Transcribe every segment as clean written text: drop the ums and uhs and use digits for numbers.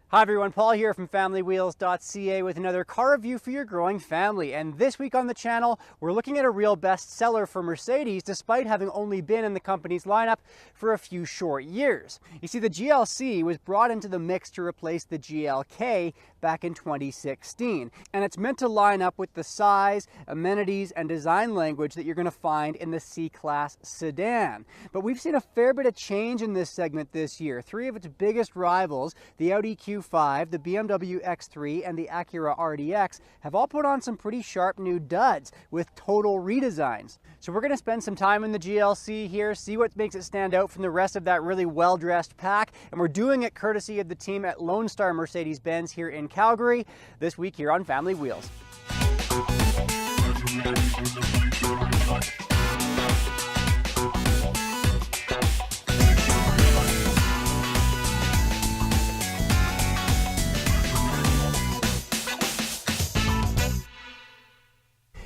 Hi everyone, Paul here from FamilyWheels.ca with another car review for your growing family. And this week on the channel, we're looking at a real bestseller for Mercedes despite having only been in the company's lineup for a few short years. You see, the GLC was brought into the mix to replace the GLK back in 2016. And it's meant to line up with the size, amenities, and design language that you're going to find in the C-Class sedan. But we've seen a fair bit of change in this segment this year. Three of its biggest rivals, the Audi Q5, the BMW X3, and the Acura RDX, have all put on some pretty sharp new duds with total redesigns. So we're going to spend some time in the GLC here, see what makes it stand out from the rest of that really well-dressed pack, and we're doing it courtesy of the team at Lone Star Mercedes-Benz here in Calgary this week here on Family Wheels.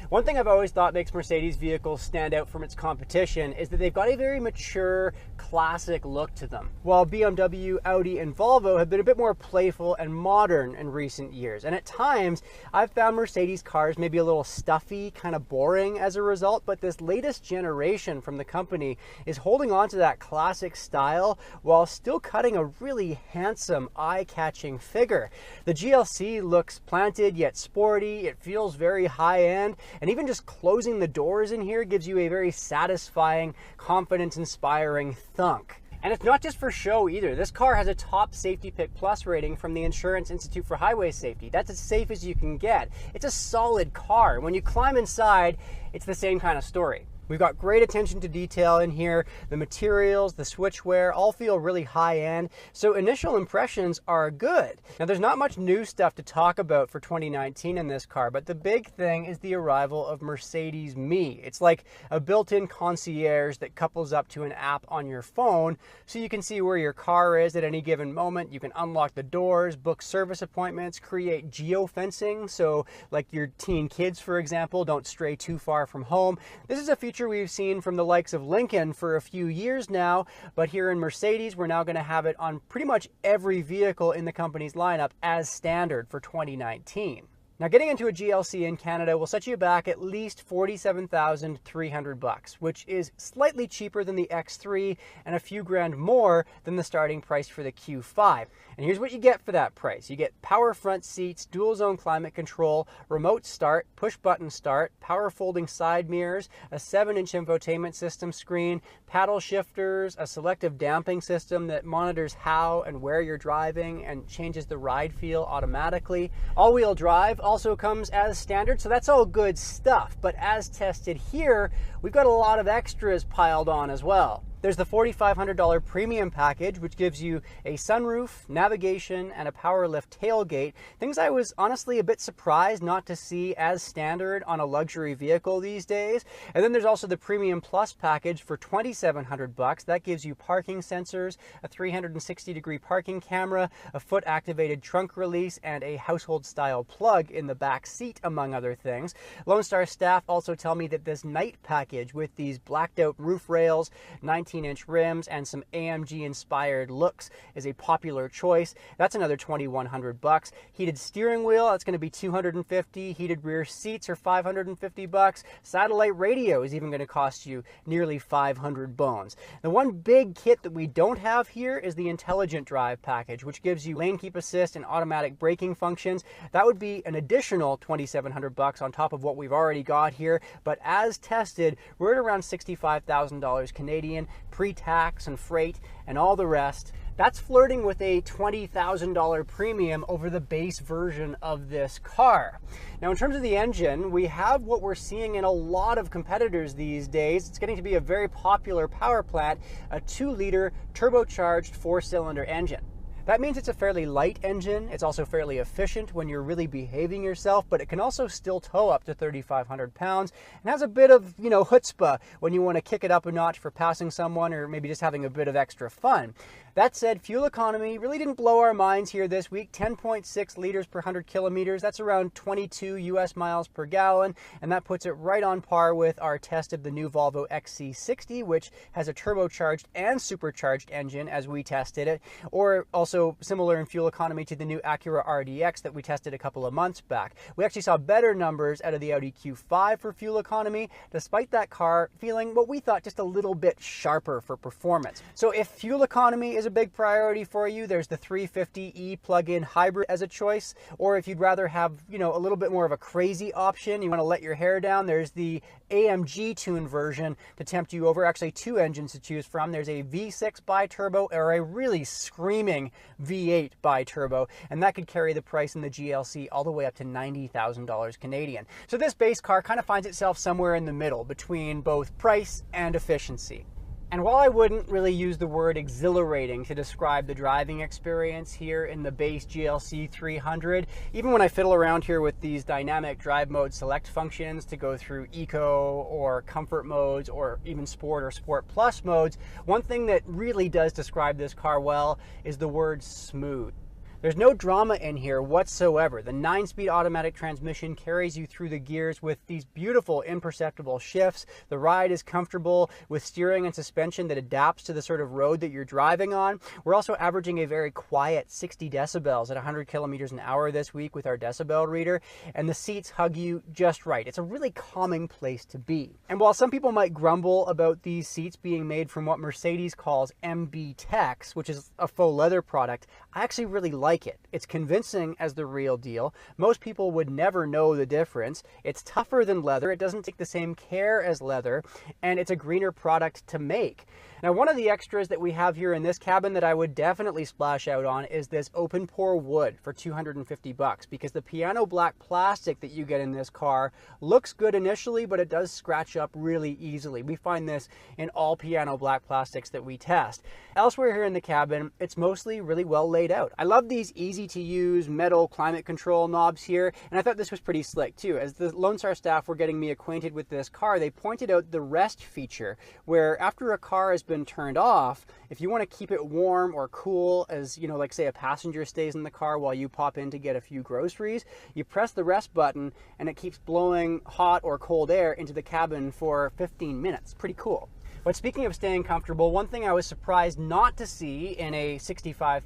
One thing I've always thought makes Mercedes vehicles stand out from its competition is that they've got a very mature, classic look to them. While BMW, Audi, and Volvo have been a bit more playful and modern in recent years. And at times, I've found Mercedes cars maybe a little stuffy, kind of boring as a result, but this latest generation from the company is holding on to that classic style while still cutting a really handsome, eye-catching figure. The GLC looks planted yet sporty, it feels very high-end, and even just closing the doors in here gives you a very satisfying, confidence-inspiring thunk. And it's not just for show either. This car has a top Safety Pick Plus rating from the Insurance Institute for Highway Safety. That's as safe as you can get. It's a solid car. When you climb inside, it's the same kind of story. We've got great attention to detail in here. The materials, the switchware, all feel really high-end. So initial impressions are good. Now, there's not much new stuff to talk about for 2019 in this car, but the big thing is the arrival of Mercedes Me. It's like a built-in concierge that couples up to an app on your phone, so you can see where your car is at any given moment. You can unlock the doors, book service appointments, create geofencing, so like your teen kids, for example, don't stray too far from home. This is a feature we've seen from the likes of Lincoln for a few years now, but here in Mercedes, we're now going to have it on pretty much every vehicle in the company's lineup as standard for 2019. Now, getting into a GLC in Canada will set you back at least $47,300, which is slightly cheaper than the X3 and a few grand more than the starting price for the Q5. And here's what you get for that price. You get power front seats, dual zone climate control, remote start, push button start, power folding side mirrors, a 7-inch infotainment system screen, paddle shifters, a selective damping system that monitors how and where you're driving and changes the ride feel automatically. All-wheel drive also comes as standard, so that's all good stuff. But as tested here, we've got a lot of extras piled on as well. There's the $4,500 premium package, which gives you a sunroof, navigation, and a power lift tailgate. Things I was honestly a bit surprised not to see as standard on a luxury vehicle these days. And then there's also the Premium Plus package for $2,700. That gives you parking sensors, a 360-degree parking camera, a foot-activated trunk release, and a household-style plug in the back seat, among other things. Lone Star staff also tell me that this night package with these blacked-out roof rails, 19-inch rims, and some AMG-inspired looks is a popular choice. That's another $2,100. Heated steering wheel, that's going to be $250. Heated rear seats are $550. Satellite radio is even going to cost you nearly 500 bones. The one big kit that we don't have here is the Intelligent Drive package, which gives you lane keep assist and automatic braking functions. That would be an additional $2,700 on top of what we've already got here. But as tested, we're at around $65,000 Canadian, pre-tax and freight and all the rest. That's flirting with a $20,000 premium over the base version of this car. Now, in terms of the engine, we have what we're seeing in a lot of competitors these days. It's getting to be a very popular power plant, a 2-liter turbocharged 4-cylinder engine. That means it's a fairly light engine. It's also fairly efficient when you're really behaving yourself, but it can also still tow up to 3,500 pounds and has a bit of, chutzpah when you want to kick it up a notch for passing someone or maybe just having a bit of extra fun. That said, fuel economy really didn't blow our minds here this week. 10.6 liters per 100 kilometers. That's around 22 US miles per gallon, and that puts it right on par with our test of the new Volvo XC60, which has a turbocharged and supercharged engine as we tested it, or also similar in fuel economy to the new Acura RDX that we tested a couple of months back. We actually saw better numbers out of the Audi Q5 for fuel economy, despite that car feeling what we thought just a little bit sharper for performance. So if fuel economy is a big priority for you, there's the 350e plug-in hybrid as a choice, or if you'd rather have, a little bit more of a crazy option, you want to let your hair down, there's the AMG tune version to tempt you over. Actually, two engines to choose from. There's a V6 bi-turbo or a really screaming V8 bi-turbo, and that could carry the price in the GLC all the way up to $90,000 Canadian. So this base car kind of finds itself somewhere in the middle between both price and efficiency. And while I wouldn't really use the word exhilarating to describe the driving experience here in the base GLC 300, even when I fiddle around here with these dynamic drive mode select functions to go through eco or comfort modes or even sport or sport plus modes, one thing that really does describe this car well is the word smooth. There's no drama in here whatsoever. The 9-speed automatic transmission carries you through the gears with these beautiful imperceptible shifts. The ride is comfortable with steering and suspension that adapts to the sort of road that you're driving on. We're also averaging a very quiet 60 decibels at 100 kilometers an hour this week with our decibel reader, and the seats hug you just right. It's a really calming place to be. And while some people might grumble about these seats being made from what Mercedes calls MB Tex, which is a faux leather product, I actually really like it. It's convincing as the real deal. Most people would never know the difference. It's tougher than leather. It doesn't take the same care as leather, and it's a greener product to make. Now, one of the extras that we have here in this cabin that I would definitely splash out on is this open pore wood for $250, because the piano black plastic that you get in this car looks good initially, but it does scratch up really easily. We find this in all piano black plastics that we test. Elsewhere here in the cabin, it's mostly really well laid out. I love these easy to use metal climate control knobs here, and I thought this was pretty slick too. As the Lone Star staff were getting me acquainted with this car, they pointed out the rest feature, where after a car has been turned off, if you want to keep it warm or cool, as like say a passenger stays in the car while you pop in to get a few groceries, you press the rest button and it keeps blowing hot or cold air into the cabin for 15 minutes. Pretty cool. But speaking of staying comfortable, one thing I was surprised not to see in a $65,000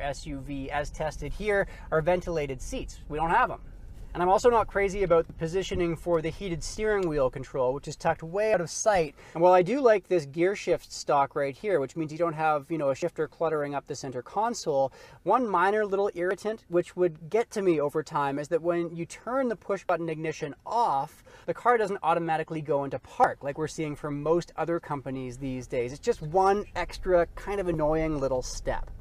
SUV as tested here are ventilated seats. We don't have them. And I'm also not crazy about the positioning for the heated steering wheel control, which is tucked way out of sight. And while I do like this gear shift stock right here, which means you don't have, a shifter cluttering up the center console, one minor little irritant, which would get to me over time, is that when you turn the push button ignition off, the car doesn't automatically go into park like we're seeing from most other companies these days. It's just one extra kind of annoying little step.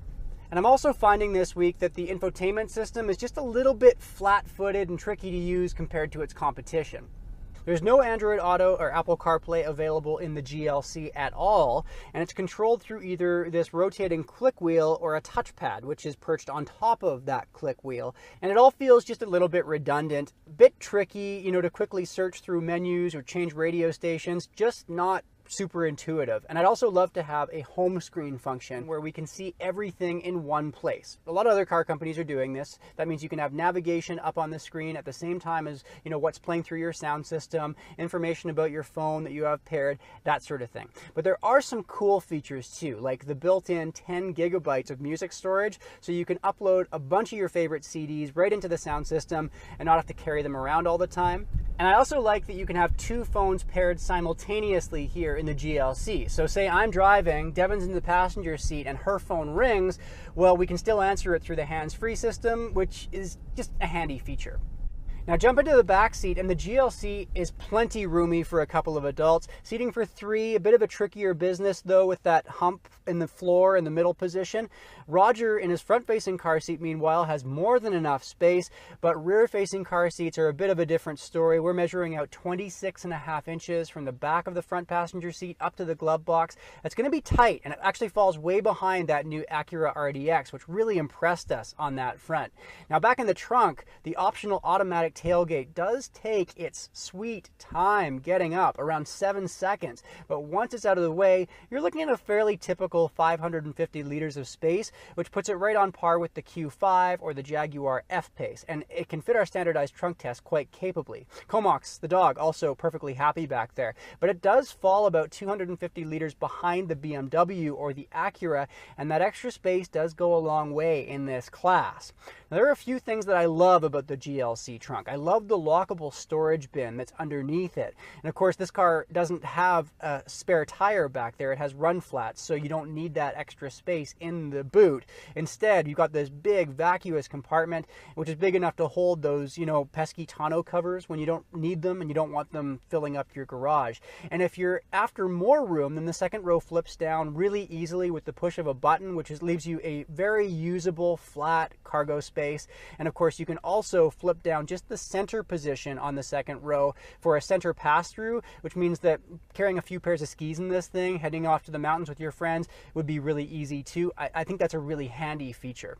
And I'm also finding this week that the infotainment system is just a little bit flat-footed and tricky to use compared to its competition. There's no Android Auto or Apple CarPlay available in the GLC at all, and it's controlled through either this rotating click wheel or a touchpad, which is perched on top of that click wheel. And it all feels just a little bit redundant, a bit tricky, to quickly search through menus or change radio stations, just not super intuitive. And I'd also love to have a home screen function where we can see everything in one place. A lot of other car companies are doing this. That means you can have navigation up on the screen at the same time as, what's playing through your sound system, information about your phone that you have paired, that sort of thing. But there are some cool features too, like the built-in 10 gigabytes of music storage, so you can upload a bunch of your favorite CDs right into the sound system and not have to carry them around all the time. And I also like that you can have two phones paired simultaneously here in the GLC. So say I'm driving, Devon's in the passenger seat, and her phone rings, well, we can still answer it through the hands-free system, which is just a handy feature. Now jump into the back seat, and the GLC is plenty roomy for a couple of adults. Seating for three, a bit of a trickier business though with that hump in the floor in the middle position. Roger in his front-facing car seat, meanwhile, has more than enough space, but rear-facing car seats are a bit of a different story. We're measuring out 26.5 inches from the back of the front passenger seat up to the glove box. It's going to be tight, and it actually falls way behind that new Acura RDX, which really impressed us on that front. Now back in the trunk, the optional automatic tailgate does take its sweet time getting up, around 7 seconds. But once it's out of the way, you're looking at a fairly typical 550 liters of space, which puts it right on par with the Q5 or the Jaguar F-Pace. And it can fit our standardized trunk test quite capably. Comox, the dog, also perfectly happy back there. But it does fall about 250 liters behind the BMW or the Acura, and that extra space does go a long way in this class. Now, there are a few things that I love about the GLC trunk. I love the lockable storage bin that's underneath it. And of course, this car doesn't have a spare tire back there. It has run flats, so you don't need that extra space in the boot. Instead, you've got this big vacuous compartment, which is big enough to hold those, pesky tonneau covers when you don't need them and you don't want them filling up your garage. And if you're after more room, then the second row flips down really easily with the push of a button, which leaves you a very usable flat cargo space. And of course, you can also flip down just the center position on the second row for a center pass-through, which means that carrying a few pairs of skis in this thing, heading off to the mountains with your friends, would be really easy too. I think that's a really handy feature.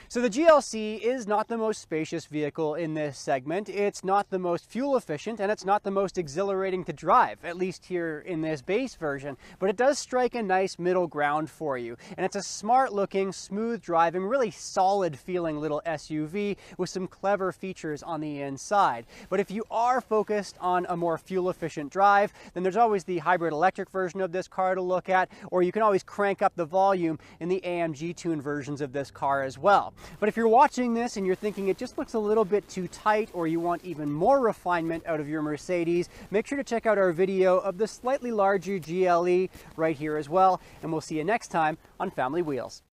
So the GLC is not the most spacious vehicle in this segment. It's not the most fuel efficient, and it's not the most exhilarating to drive, at least here in this base version, but it does strike a nice middle ground for you. And it's a smart looking, smooth driving, really solid feeling little SUV with some clever features on the inside. But if you are focused on a more fuel efficient drive, then there's always the hybrid electric version of this car to look at, or you can always crank up the volume in the AMG tune versions of this car as well. But if you're watching this and you're thinking it just looks a little bit too tight, or you want even more refinement out of your Mercedes, make sure to check out our video of the slightly larger GLE right here as well, and we'll see you next time on Family Wheels.